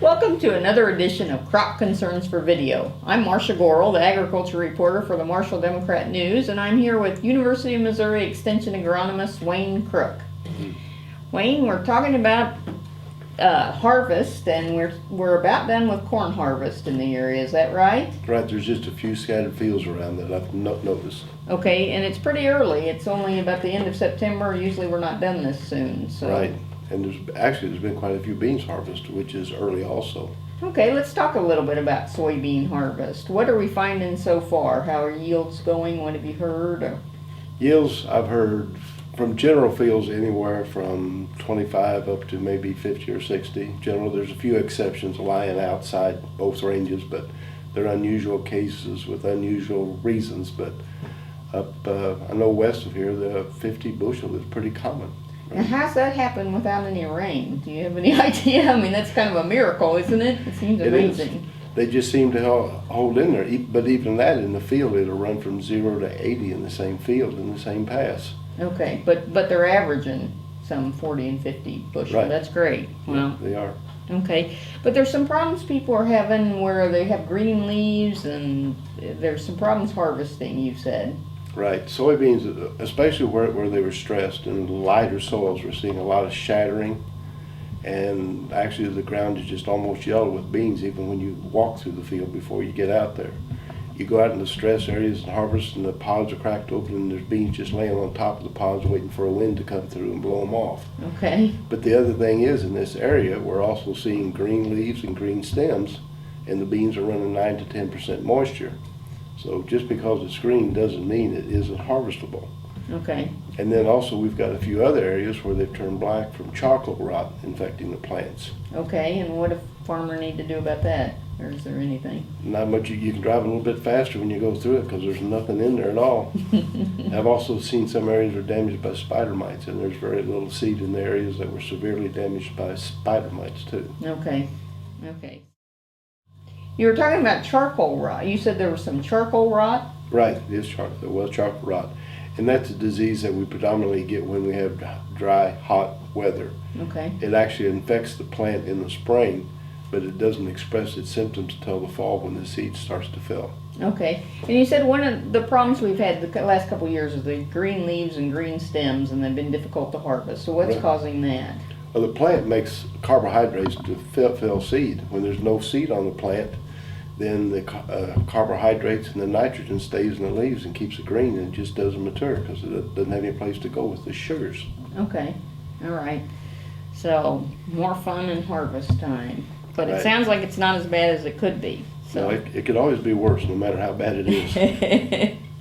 Welcome to another edition of Crop Concerns for Video. I'm Marcia Gorel, the agriculture reporter for the Marshall Democrat News, and I'm here with University of Missouri Extension agronomist Wayne Crook. Wayne, we're talking about harvest, and we're about done with corn harvest in the area. Is that right? Right, there's just a few scattered fields around that I've noticed. Okay, and it's pretty early. It's only about the end of September. Usually we're not done this soon. So. Right, and there's been quite a few beans harvested, which is early also. Okay, let's talk a little bit about soybean harvest. What are we finding so far? How are yields going? What have you heard? Yields, I've heard from general fields anywhere from 25 up to maybe 50 or 60. General, there's a few exceptions lying outside both ranges, but they're unusual cases with unusual reasons. But up, I know west of here, the 50 bushel is pretty common. And how's that happen without any rain? Do you have any idea? I mean, that's kind of a miracle, isn't it? It seems amazing. It is. They just seem to hold in there. But even that in the field, it'll run from 0 to 80 in the same field, in the same pass. Okay, but they're averaging some 40 and 50 bushel. Right. That's great. Well, they are. Okay, but there's some problems people are having where they have green leaves, and there's some problems harvesting, you said. Right. Soybeans, especially where they were stressed in lighter soils, we're seeing a lot of shattering. And actually the ground is just almost yellow with beans even when you walk through the field before you get out there. You go out in the stress areas and harvest and the pods are cracked open and there's beans just laying on top of the pods waiting for a wind to come through and blow them off. Okay. But the other thing is, in this area, we're also seeing green leaves and green stems, and the beans are running 9 to 10% moisture. So just because it's green doesn't mean it isn't harvestable. Okay. And then also we've got a few other areas where they've turned black from charcoal rot infecting the plants. Okay, and what does a farmer need to do about that? Or is there anything? Not much. You can drive a little bit faster when you go through it because there's nothing in there at all. I've also seen some areas are damaged by spider mites, and there's very little seed in the areas that were severely damaged by spider mites too. Okay. Okay. You were talking about charcoal rot. You said there was some charcoal rot? Right, it is charcoal. There was charcoal rot. And that's a disease that we predominantly get when we have dry, hot weather. Okay. It actually infects the plant in the spring, but it doesn't express its symptoms until the fall when the seed starts to fill. Okay. And you said one of the problems we've had the last couple of years is the green leaves and green stems, and they've been difficult to harvest. So what's causing that? Well, the plant makes carbohydrates to fill seed. When there's no seed on the plant, then the carbohydrates and the nitrogen stays in the leaves and keeps it green, and it just doesn't mature because it doesn't have any place to go with the sugars. Okay. All right. So more fun in harvest time. But Right. It sounds like it's not as bad as it could be. So No, it could always be worse, no matter how bad it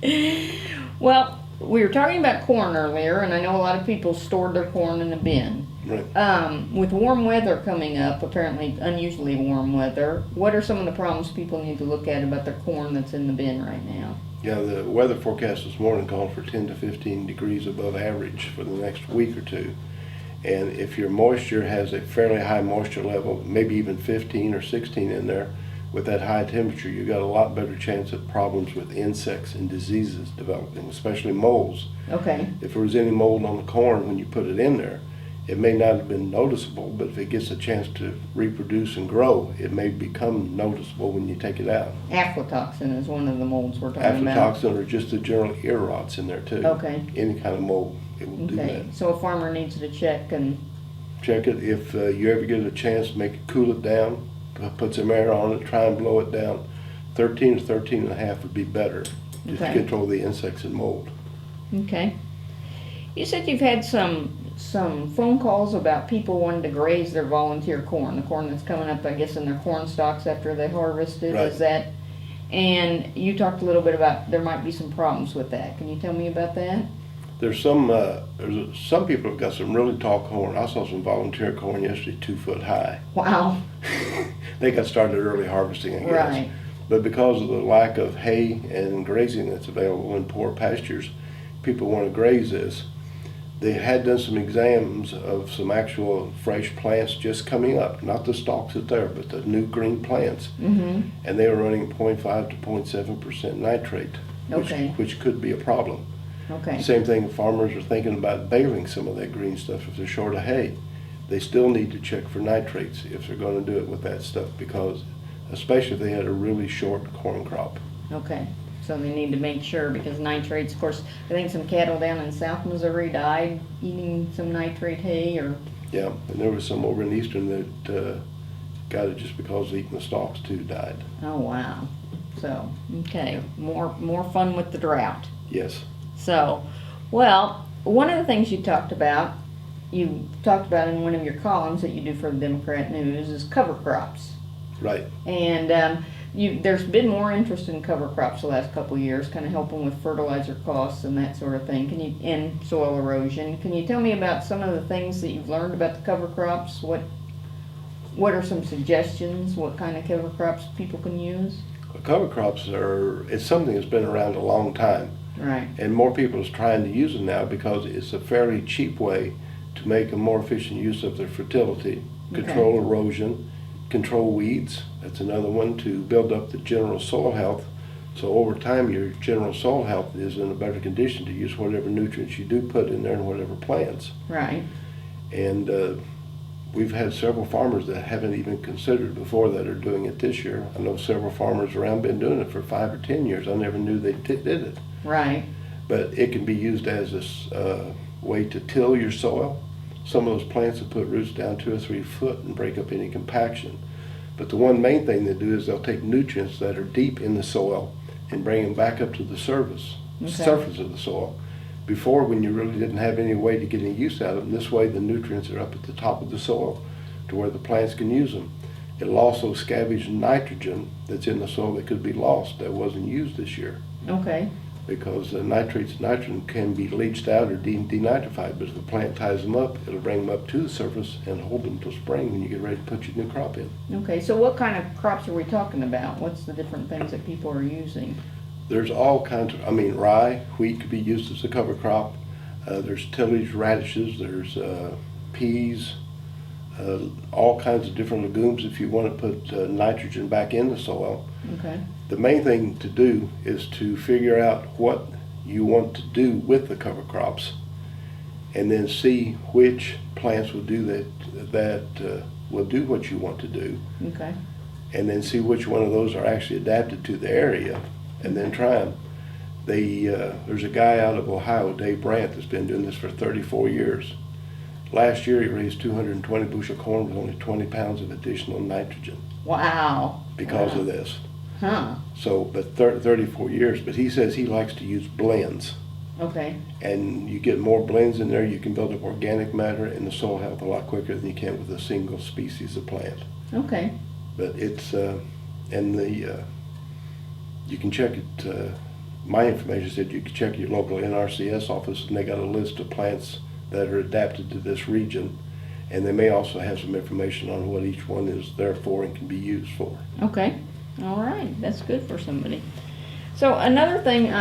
is. Well, we were talking about corn earlier, and I know a lot of people stored their corn in a bin. Right. With warm weather coming up, apparently unusually warm weather, what are some of the problems people need to look at about their corn that's in the bin right now? Yeah, the weather forecast this morning called for 10 to 15 degrees above average for the next week or two. And if your moisture has a fairly high moisture level, maybe even 15 or 16 in there, with that high temperature, you've got a lot better chance of problems with insects and diseases developing, especially molds. Okay. If there was any mold on the corn when you put it in there, it may not have been noticeable, but if it gets a chance to reproduce and grow, it may become noticeable when you take it out. Aflatoxin is one of the molds we're talking about. Aflatoxin or just the general ear rots in there too. Okay. Any kind of mold, it will do Okay. that. So a farmer needs to check and... Check it. If you ever get a chance, make it cool it down, put some air on it, try and blow it down. 13 to 13 and a half would be better just to control the insects and mold. Okay. You said you've had some phone calls about people wanting to graze their volunteer corn, the corn that's coming up, I guess, in their corn stalks after they harvest it. Right. Is that? And you talked a little bit about there might be some problems with that. Can you tell me about that? There's some people have got some really tall corn. I saw some volunteer corn yesterday 2 foot high. Wow. They got started early harvesting, I guess. Right. But because of the lack of hay and grazing that's available in poor pastures, people want to graze this. They had done some exams of some actual fresh plants just coming up, not the stalks that there, but the new green plants. Mm-hmm. And they were running 0.5 to 0.7% nitrate, which could be a problem. Okay. Same thing, farmers are thinking about baling some of that green stuff if they're short of hay. they still need to check for nitrates if they're gonna do it with that stuff, because especially if they had a really short corn crop. Okay, so they need to make sure, because nitrates, of course, I think some cattle down in South Missouri died eating some nitrate hay, or, Yeah, and there was some over in Eastern that got it just because eating the stalks too died. oh wow. So, okay, more fun with the drought. Yes. So, well, one of the things you talked about in one of your columns that you do for the Democrat News is cover crops. Right. And there's been more interest in cover crops the last couple of years, kind of helping with fertilizer costs and that sort of thing. And soil erosion. Can you tell me about some of the things that you've learned about the cover crops? What are some suggestions? What kind of cover crops people can use? Cover crops it's something that's been around a long time. Right. And more people is trying to use them now because it's a fairly cheap way to make a more efficient use of their fertility, control erosion, control weeds. That's another one, to build up the general soil health. So over time, your general soil health is in a better condition to use whatever nutrients you do put in there and whatever plants. Right. And we've had several farmers that haven't even considered before that are doing it this year. I know several farmers around been doing it for 5 or 10 years. I never knew they did it. Right. But it can be used as a way to till your soil. Some of those plants will put roots down 2 or 3 foot and break up any compaction. But the one main thing they do is they'll take nutrients that are deep in the soil and bring them back up to the surface of the soil. Before, when you really didn't have any way to get any use out of them, this way the nutrients are up at the top of the soil to where the plants can use them. It'll also scavenge nitrogen that's in the soil that could be lost that wasn't used this year. Okay. Because nitrates and nitrogen can be leached out or denitrified, but if the plant ties them up, it'll bring them up to the surface and hold them till spring when you get ready to put your new crop in. Okay, so what kind of crops are we talking about? What's the different things that people are using? There's all kinds of, rye, wheat could be used as a cover crop. There's tillage radishes, there's peas, all kinds of different legumes if you want to put nitrogen back in the soil. Okay. The main thing to do is to figure out what you want to do with the cover crops, and then see which plants will do that will do what you want to do. Okay. And then see which one of those are actually adapted to the area, and then try them. There's a guy out of Ohio, Dave Brandt, that's been doing this for 34 years. Last year he raised 220 bushel corn with only 20 pounds of additional nitrogen. Wow. Because of this. Huh. So, but 34 years, but he says he likes to use blends. Okay. And you get more blends in there, you can build up organic matter and the soil health a lot quicker than you can with a single species of plant. Okay. But it's, you can check it, my information said you can check your local NRCS office and they got a list of plants that are adapted to this region. And they may also have some information on what each one is there for and can be used for. Okay. All right. That's good for somebody. So another thing,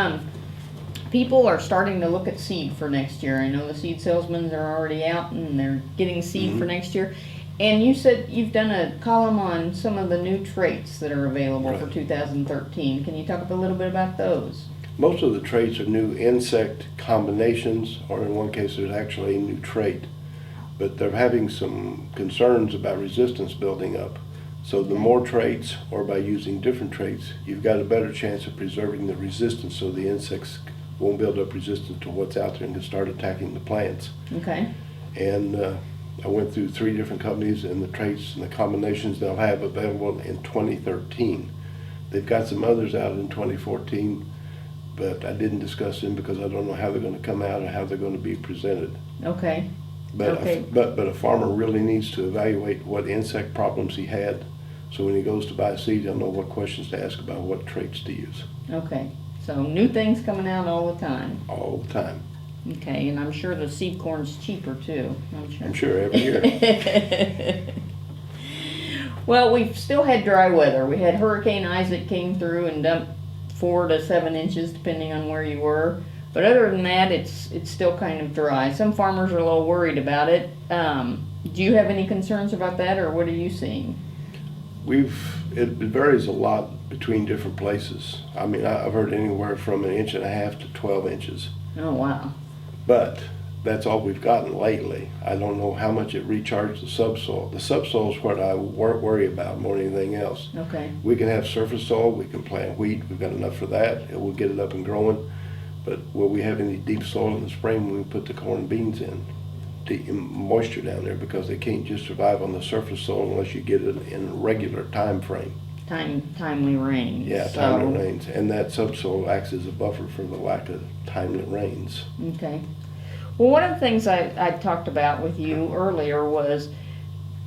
people are starting to look at seed for next year. I know the seed salesmen are already out and they're getting seed for next year. And you said you've done a column on some of the new traits that are available for 2013. Can you talk a little bit about those? Most of the traits are new insect combinations, or in one case there's actually a new trait. But they're having some concerns about resistance building up. So the more traits, or by using different traits, you've got a better chance of preserving the resistance so the insects won't build up resistance to what's out there and can start attacking the plants. Okay. And I went through 3 different companies and the traits and the combinations they'll have available in 2013. They've got some others out in 2014, but I didn't discuss them because I don't know how they're going to come out or how they're going to be presented. Okay. But Okay. but a farmer really needs to evaluate what insect problems he had, so when he goes to buy seed, he'll know what questions to ask about what traits to use. Okay. So new things coming out all the time. All the time. Okay, and I'm sure the seed corn's cheaper too. I'm sure every year. Well, we've still had dry weather. We had Hurricane Isaac came through and dumped 4 to 7 inches depending on where you were. But other than that, it's still kind of dry. Some farmers are a little worried about it. Do you have any concerns about that, or what are you seeing? It varies a lot between different places. I've heard anywhere from 1.5 inches to 12 inches. Oh, wow. But that's all we've gotten lately. I don't know how much it recharged the subsoil. The subsoil is what I worry about more than anything else. Okay. We can have surface soil, we can plant wheat, we've got enough for that, and we'll get it up and growing. But will we have any deep soil in the spring when we put the corn and beans in? The moisture down there, because they can't just survive on the surface soil unless you get it in a regular time frame. Timely rains. Yeah, timely rains, and that subsoil acts as a buffer for the lack of timely rains. Okay. Well, one of the things I talked about with you earlier was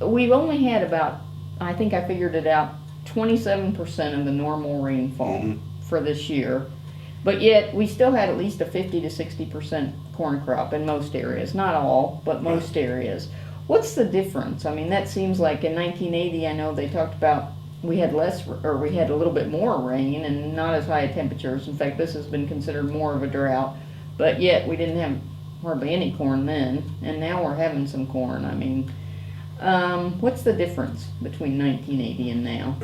we've only had about, I think I figured it out, 27% of the normal rainfall for this year. But yet, we still had at least a 50 to 60% corn crop in most areas. Not all, but most areas. What's the difference? I mean, that seems like in 1980, I know they talked about we had less, or we had a little bit more rain and not as high temperatures. In fact, this has been considered more of a drought. But yet, we didn't have hardly any corn then, and now we're having some corn. I mean, what's the difference between 1980 and now?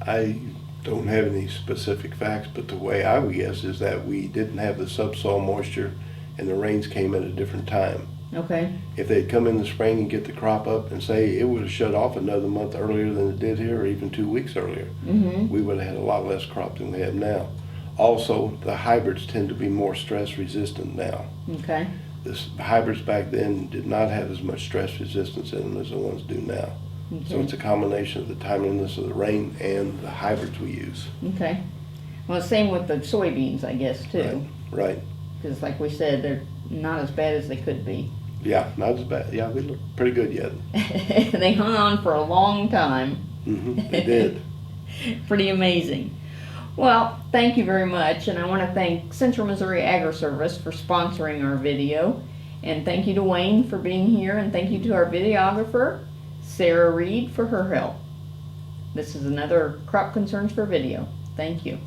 I don't have any specific facts, but the way I would guess is that we didn't have the subsoil moisture and the rains came at a different time. Okay. If they'd come in the spring and get the crop up and say it would have shut off another month earlier than it did here, or even 2 weeks earlier, we would have had a lot less crop than we have now. Also, the hybrids tend to be more stress resistant now. Okay. The hybrids back then did not have as much stress resistance in them as the ones do now. Okay. So it's a combination of the timeliness of the rain and the hybrids we use. Okay. Well, same with the soybeans, I guess, too. Right. Because like we said, they're not as bad as they could be. Yeah, not as bad. Yeah, we look pretty good yet. They hung on for a long time. They did. Pretty amazing. Well, thank you very much, and I want to thank Central Missouri Agri-Service for sponsoring our video, and thank you to Wayne for being here, and thank you to our videographer, Sarah Reed, for her help. This is another Crop Concerns for Video. Thank you.